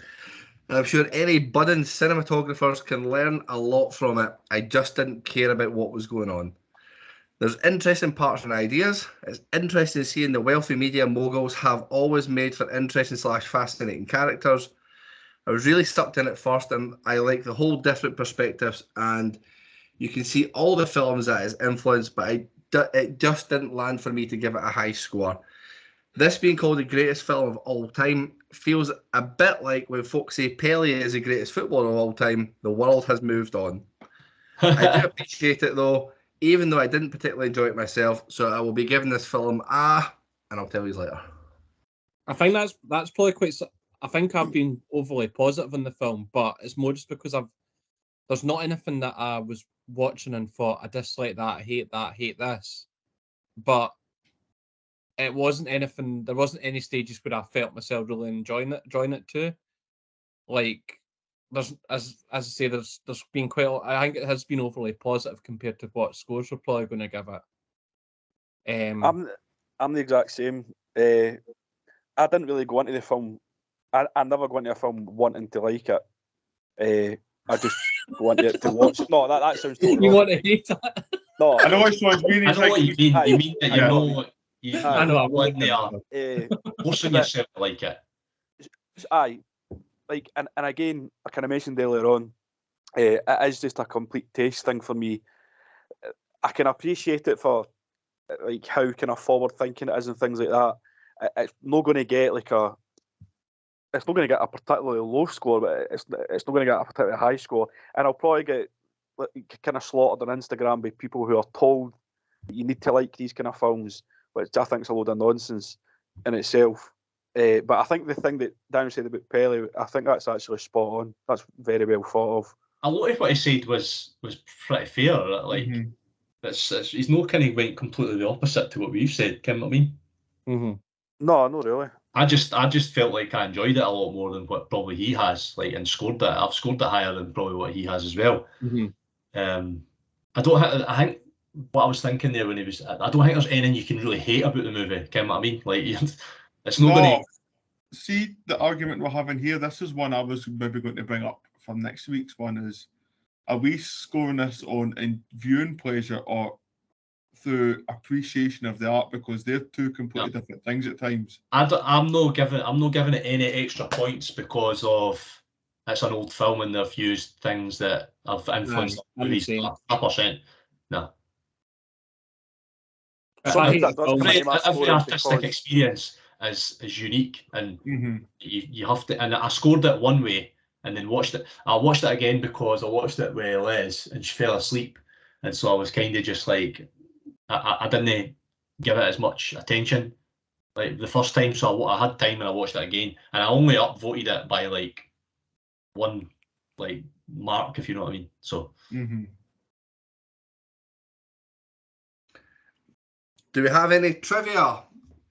A: And I'm sure any budding cinematographers can learn a lot from it. I just didn't care about what was going on. There's interesting parts and ideas. It's interesting seeing the wealthy media moguls have always made for interesting / fascinating characters. I was really sucked in at first, and I like the whole different perspectives, and you can see all the films that is influenced, but it just didn't land for me to give it a high score. This being called the greatest film of all time feels a bit like when folks say Pele is the greatest footballer of all time, the world has moved on. I do appreciate it though, even though I didn't particularly enjoy it myself, so I will be giving this film and I'll tell you later.
B: I think that's probably quite... I think I've been overly positive in the film, but it's more just because there's not anything that I was watching and thought, I dislike that, I hate this. But it wasn't anything, there wasn't any stages where I felt myself really enjoying it too. Like, there's, as I say, there's been quite I think it has been overly positive compared to what scores we're probably going to give it.
D: I'm the exact same. I didn't really go into the film. I never go into a film wanting to like it. I just want it to watch. No, that sounds totally
B: You
D: wrong.
B: want to hate it?
D: No,
C: I know it's not
J: I know what you mean. You mean that you know you
B: I know.
J: go in there forcing yourself to like it.
D: Aye, like and again, I kind of mentioned earlier on, it is just a complete taste thing for me. I can appreciate it for like how kind of forward thinking it is and things like that. It's not going to get it's not going to get a particularly low score, but it's not going to get a particularly high score. And I'll probably get kind of slaughtered on Instagram by people who are told that you need to like these kind of films, which I think is a load of nonsense in itself. But I think the thing that Daniel said about Pele, I think that's actually spot on. That's very well thought of.
J: A lot of what he said was pretty fair. Like, he's not kind of went completely the opposite to what we've said. Can you know what I mean?
B: Mm-hmm.
D: No, not really.
J: I just felt like I enjoyed it a lot more than what probably he has, like, and scored it. I've scored it higher than probably what he has as well. I think what I was thinking there when he was, I don't think there's anything you can really hate about the movie. Can you know what I mean? Like, it's not going to.
C: See, the argument we're having here, this is one I was maybe going to bring up for next week's one is, are we scoring this on in viewing pleasure or through appreciation of the art, because they're two completely different things at times.
J: I'm not giving it any extra points because of it's an old film and they've used things that have influenced movies. 100%. No. Every artistic experience is unique, and you have to. And I scored it one way and then watched it. I watched it again because I watched it with Les and she fell asleep, and so I was kind of just like. I didn't give it as much attention like the first time, so I had time and I watched it again, and I only upvoted it by like one like mark, if you know what I mean. So
A: do we have any trivia?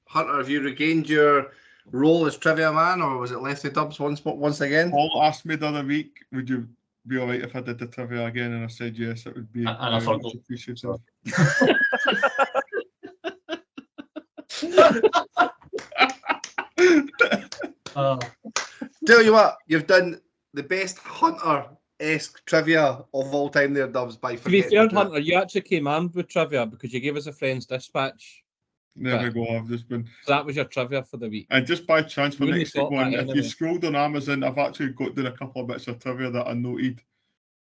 A: Hunter, have you regained your role as trivia man, or was it Lefty Dubs once again?
C: Paul asked me the other week, would you be alright if I did the trivia again, and I said yes, it would be.
J: And I forgot.
C: Appreciative.
A: Tell you what, you've done the best Hunter-esque trivia of all time there, Dubs, by
B: to be fair, Hunter, you actually came armed with trivia because you gave us a friend's dispatch.
C: There we go. I've just been.
B: So that was your trivia for the week.
C: And just by chance for
B: You wouldn't
C: next
B: have
C: week
B: thought
C: one,
B: that
C: if you
B: anyway.
C: scrolled on Amazon, I've actually got down a couple of bits of trivia that I noted.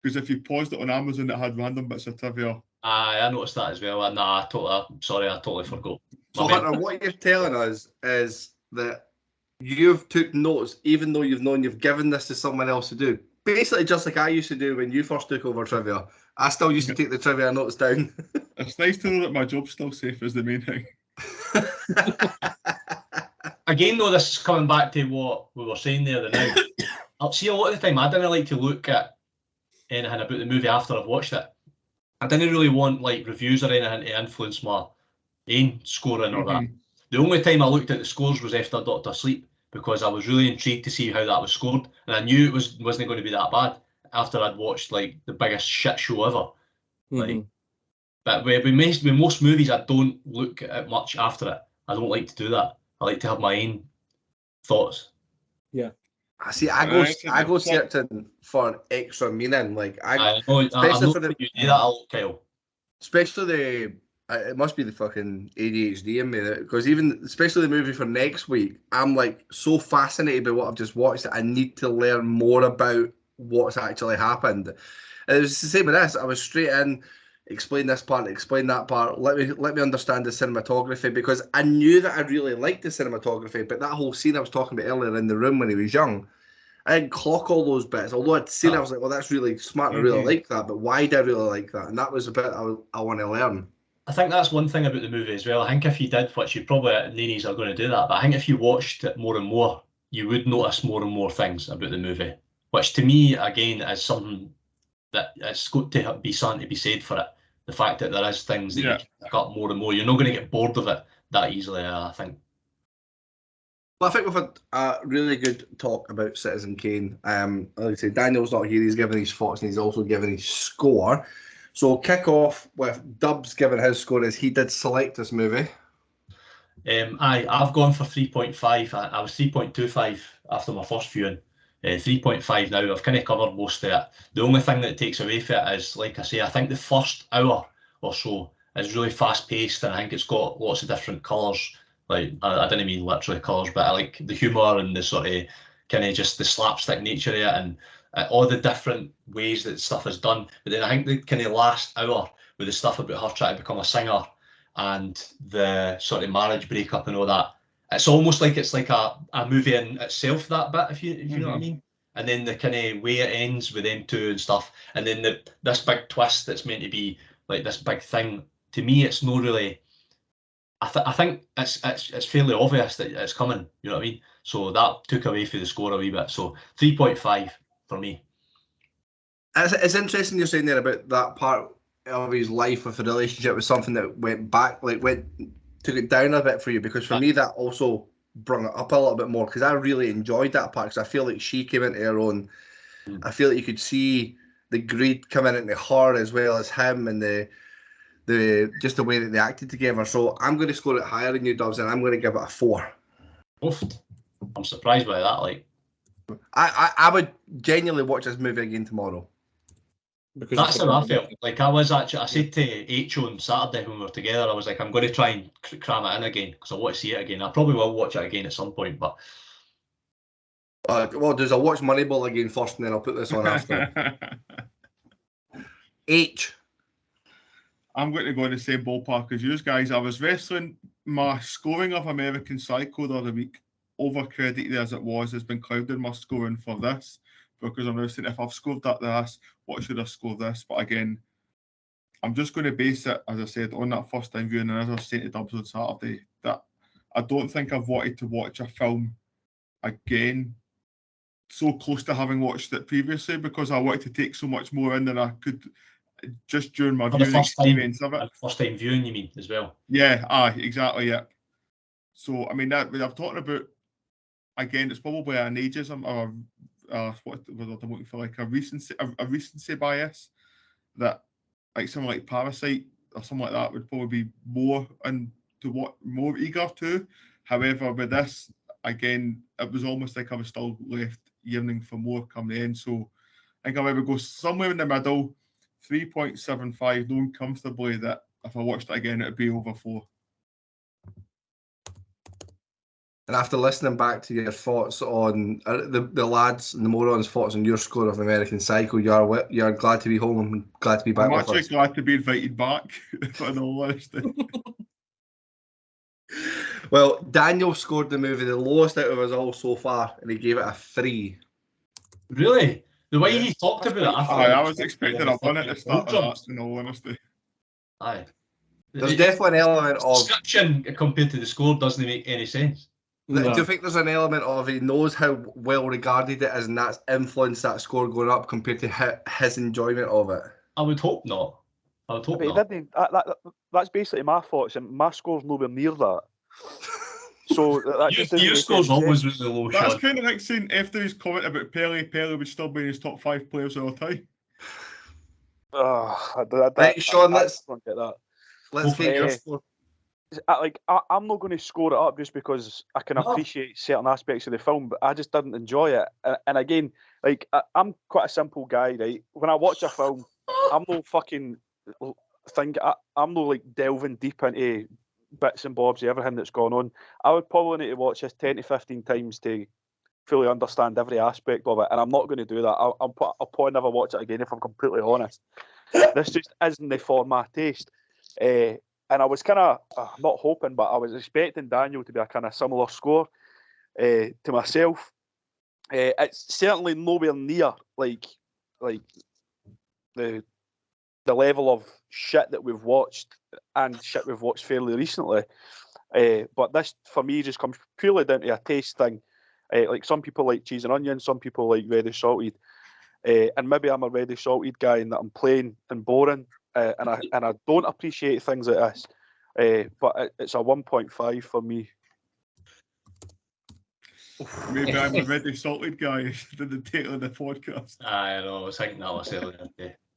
C: Because if you paused it on Amazon, it had random bits of trivia.
J: I noticed that as well. Nah, I totally forgot.
A: So Hunter, what you're telling us is that you've took notes, even though you've known you've given this to someone else to do. Basically, just like I used to do when you first took over trivia. I still used to take the trivia notes down.
C: It's nice to know that my job's still safe is the main thing.
J: Again, though, this is coming back to what we were saying there the now. I'll see a lot of the time I didn't like to look at anything about the movie after I've watched it. I didn't really want like reviews or anything to influence my own scoring or that. The only time I looked at the scores was after Doctor Sleep, because I was really intrigued to see how that was scored, and I knew it wasn't going to be that bad after I'd watched like the biggest shit show ever. Like, but with most movies, I don't look at much after it. I don't like to do that. I like to have my own thoughts.
B: Yeah.
A: I see. I go searching for extra meaning. Like
J: I know you do that a lot, Kyle.
A: Especially it must be the fucking ADHD in me, because especially the movie for next week, I'm like so fascinated by what I've just watched that I need to learn more about what's actually happened. And it was the same with this. I was straight in, explain this part, explain that part. Let me understand the cinematography, because I knew that I really liked the cinematography, but that whole scene I was talking about earlier in the room when he was young, I didn't clock all those bits. Although I'd seen, I was like, well, that's really smart. I really like that. But why did I really like that? And that was a bit I want to learn.
J: I think that's one thing about the movie as well. I think if you did, which you probably neenies are going to do that, but I think if you watched it more and more, you would notice more and more things about the movie, which to me, again, is something that it's got to be something to be said for it. The fact that there is things that you can pick up more and more. You're not going to get bored of it that easily, I think.
A: Well, I think we've had a really good talk about Citizen Kane. Like I say, Daniel's not here. He's given his thoughts and he's also given his score. So kick off with Dubs giving his score as he did select this movie.
J: I've gone for 3.5. I was 3.25 after my first viewing. 3.5 now. I've kind of covered most of it. The only thing that takes away from it is, like I say, I think the first hour or so is really fast paced, and I think it's got lots of different colours. Like I didn't mean literally colours, but I like the humour and the sort of kind of just the slapstick nature of it, and all the different ways that stuff is done. But then I think the kind of last hour with the stuff about her trying to become a singer and the sort of marriage breakup and all that, it's almost like it's like a movie in itself, that bit, if you know what I mean. And then the kind of way it ends with them two and stuff, and then this big twist that's meant to be like this big thing. To me, it's not really. I think it's fairly obvious that it's coming. You know what I mean? So that took away from the score a wee bit. So 3.5 for me.
A: It's interesting you're saying there about that part of his life with the relationship was something that went back, took it down a bit for you, because for me that also brought it up a little bit more, because I really enjoyed that part, because I feel like she came into her own. I feel like you could see the greed coming into her as well as him, and the just the way that they acted together. So I'm going to score it higher than you, Dubs, and I'm going to give it a 4.
J: Oof. I'm surprised by that. Like,
A: I would genuinely watch this movie again tomorrow.
J: Because that's how I felt. Like I said to H on Saturday when we were together, I was like, I'm going to try and cram it in again because I want to see it again. I probably will watch it again at some point, but.
A: Well, does I watch Moneyball again first, and then I'll put this on after. H.
C: I'm going to go in the same ballpark as you guys. I was wrestling my scoring of American Psycho the other week, overcredited as it was, has been clouding my scoring for this, because I'm now saying if I've scored that this, what should I score this? But again, I'm just going to base it, as I said, on that first time viewing, and as I was saying to Dubs on Saturday, that I don't think I've wanted to watch a film again so close to having watched it previously, because I wanted to take so much more in than I could just during my viewing experience of it.
J: First time viewing, you mean, as well?
C: Yeah, exactly, yeah. So, I mean, that I'm talking about, again, it's probably an ageism or what I'm looking for, like a recency bias, that like something like Parasite or something like that would probably be more eager to. However, with this, again, it was almost like I was still left yearning for more come the end. So I think I'll maybe go somewhere in the middle, 3.75, knowing comfortably that if I watched it again, it'd be over 4.
A: And after listening back to your thoughts on the lads and the morons' thoughts on your score of American Psycho, you're glad to be home and glad to be back
C: I'm
A: with
C: actually
A: us.
C: glad to be invited back, in all honesty.
A: Well, Daniel scored the movie the lowest out of us all so far, and he gave it a 3.
J: Really? The way
C: Yeah.
J: he talked
D: That's
J: about it,
D: quite
C: Aye, I
J: thought
C: was expecting a 1 at the start of that, in all honesty.
J: Aye.
A: There's definitely an element
J: The
A: of...
J: description compared to the score doesn't make any sense.
A: Do you think there's an element of he knows how well regarded it is and that's influenced that score going up compared to his enjoyment of it?
J: I would hope not. I would hope
D: But he
J: not.
D: didn't. That's basically my thoughts, and my score's nowhere near that. So that just doesn't
J: Your
D: make
J: score's
D: any
J: always
D: sense.
J: really low,
C: That's
J: Sean.
C: kind of like saying after his comment about Pele would still be in his top 5 players of all time.
A: Right, Sean,
D: I
A: let's
D: don't get that.
A: let's get your score.
D: I'm not going to score it up just because I can appreciate certain aspects of the film, but I just didn't enjoy it. And again, like I'm quite a simple guy, right? When I watch a film, I'm no fucking I'm no like delving deep into bits and bobs of everything that's gone on. I would probably need to watch this 10 to 15 times to fully understand every aspect of it, and I'm not going to do that. I'll probably never watch it again if I'm completely honest. This just isn't for my taste. And I was kind of not hoping, but I was expecting Daniel to be a kind of similar score to myself. It's certainly nowhere near like the level of shit that we've watched and shit we've watched fairly recently. But this for me just comes purely down to a taste thing. Like some people like cheese and onion, some people like ready salted, and maybe I'm a ready salted guy in that I'm plain and boring, and I don't appreciate things like this. But it's a 1.5 for me.
C: Maybe I'm a ready salted guy than the title of the podcast.
J: I know, I was thinking that myself.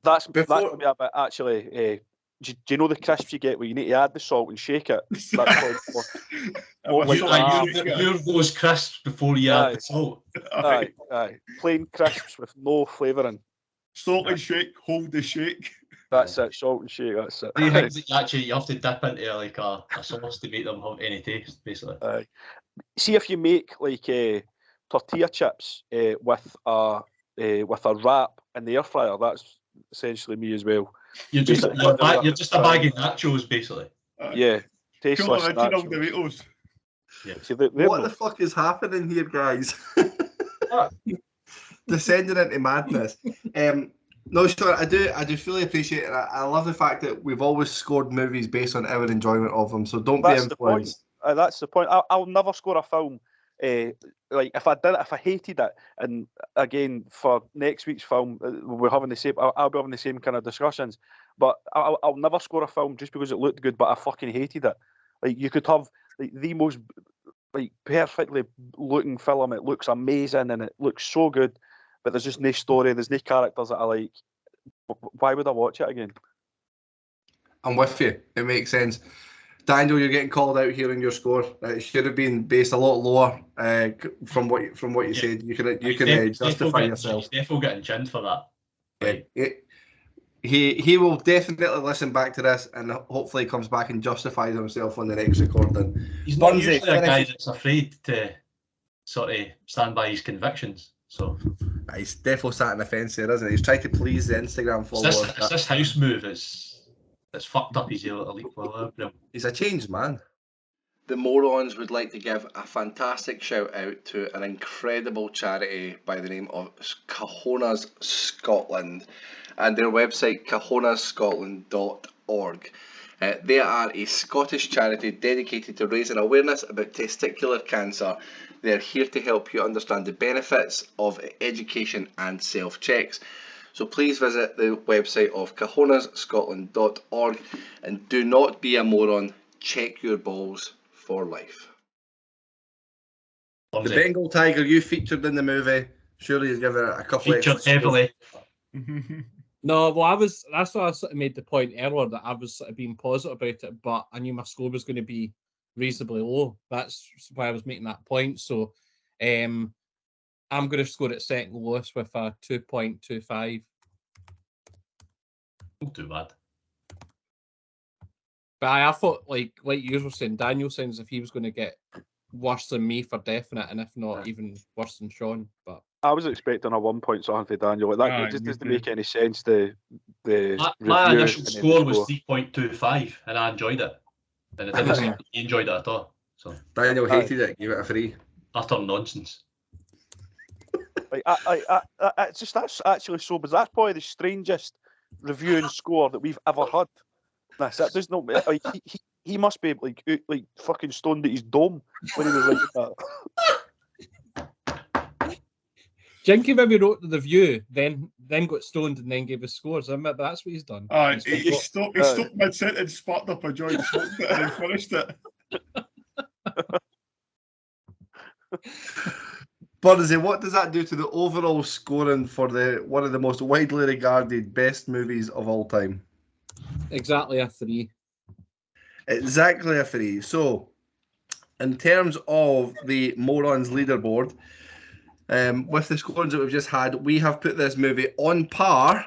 D: That's maybe a bit actually. Do you know the crisps you get where you need to add the salt and shake it? That's
J: You're those crisps before you add the salt.
D: Aye. Plain crisps with no flavouring.
C: Salt and shake, hold the shake.
D: That's it, salt and shake, that's it.
J: You think that you have to dip into like a sauce to make them have any taste, basically.
D: See if you make like tortilla chips with a wrap in the air fryer. That's essentially me as well.
J: You're just a bag of nachos, basically.
D: Yeah, tasteless
C: original
D: nachos.
C: Doritos.
J: Yeah.
D: See,
A: what the fuck is happening here, guys? Descending into madness. No, sure, I do fully appreciate it. I love the fact that we've always scored movies based on our enjoyment of them, so don't be influenced.
D: That's the point. I'll never score a film. Like if I hated it, and again for next week's film, we're having the same. I'll be having the same kind of discussions. But I'll never score a film just because it looked good, but I fucking hated it. Like you could have like the most like perfectly looking film. It looks amazing and it looks so good, but there's just no story. There's no characters that I like. Why would I watch it again?
A: I'm with you. It makes sense. Daniel, you're getting called out here in your score. It should have been based a lot lower. From what you said, you can justify yourself.
J: He's definitely getting ginned for that.
A: He will definitely listen back to this and hopefully comes back and justifies himself on the next recording.
J: He's not usually a guy that's afraid to sort of stand by his convictions. So
A: he's definitely sat on the fence there, isn't he? He's trying to please the Instagram followers.
J: This house move it's fucked up his elite follower.
A: He's a changed man. The Morons would like to give a fantastic shout out to an incredible charity by the name of Cahonas Scotland and their website cahonasscotland.org. They are a Scottish charity dedicated to raising awareness about testicular cancer. They are here to help you understand the benefits of education and self-checks. So please visit the website of cahonasscotland.org and do not be a moron. Check your balls for life. The Bengal Tiger you featured in the movie. Surely he's given it a couple
J: featured
A: of
J: heavily.
B: No, well, that's why I sort of made the point earlier that I was sort of being positive about it, but I knew my score was going to be reasonably low. That's why I was making that point. So I'm going to score it second lowest with a 2.25.
J: Not too bad.
B: But I thought, like you were saying, Daniel sounds as if he was going to get worse than me for definite, and if not even worse than Sean. But
D: I was expecting a 1 point something for Daniel. Like that,
C: Aye,
D: it just
C: me
D: doesn't
C: too.
D: make any sense. The
J: My
D: review
J: initial
D: and then
J: score
D: the
J: was
D: score.
J: 3.25, and I enjoyed it. And it didn't seem like he enjoyed it at all. So
A: Daniel
D: Aye.
A: hated it, gave it a 3.
J: utter nonsense.
D: Like, it's just that's actually so bizarre. That's probably the strangest review and score that we've ever had. That does not like he must be like fucking stoned at his dome when he was writing that.
B: Jinky maybe wrote the review, then got stoned and then gave his scores. I admit that's what he's done.
C: He stopped mid sentence, sparked up a joint, smoked it, and then finished it.
A: Burnsy, what does that do to the overall scoring for one of the most widely regarded best movies of all time?
B: Exactly a 3.
A: Exactly a 3. So, in terms of the Morons leaderboard, with the scores that we've just had, we have put this movie on par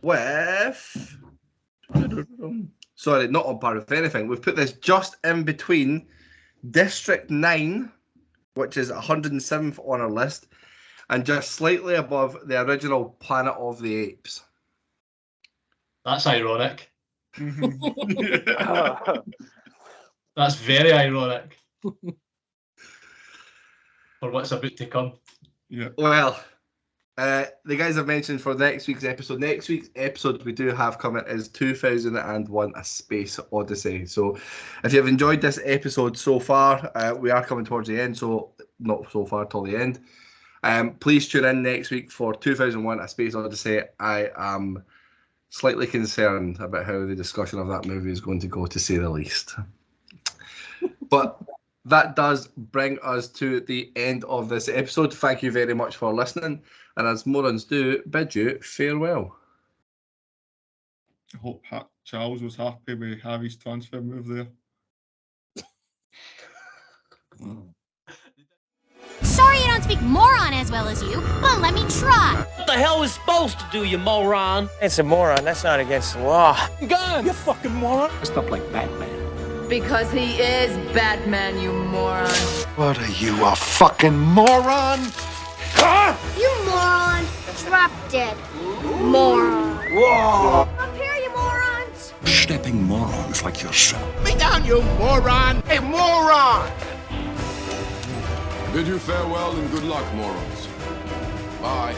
A: with... Sorry, not on par with anything. We've put this just in between District 9, which is 107th on our list, and just slightly above the original Planet of the Apes.
J: That's ironic. That's very ironic. For what's about to come.
C: Yeah.
A: Well, the guys have mentioned for next week's episode. Next week's episode we do have coming is 2001: A Space Odyssey. So, if you've enjoyed this episode so far, we are coming towards the end, so not so far till the end. Please tune in next week for 2001: A Space Odyssey. I am slightly concerned about how the discussion of that movie is going to go, to say the least. But that does bring us to the end of this episode. Thank you very much for listening. And as Morons do, bid you farewell.
C: I hope Charles was happy with Harry's transfer move there.
E: Sorry I don't speak moron as well as you, but let me try.
F: What the hell was supposed to do, you moron?
G: It's a moron. That's not against the law.
F: Gun! You fucking moron!
I: Dressed up like Batman.
H: Because he is Batman, you moron.
I: What are you, a fucking moron?
E: You moron. Drop dead. Moron.
I: Whoa!
E: Up here, you morons.
I: Stepping morons like yourself.
F: Me down, you moron! Hey, moron!
K: Bid you farewell and good luck, morons. Bye.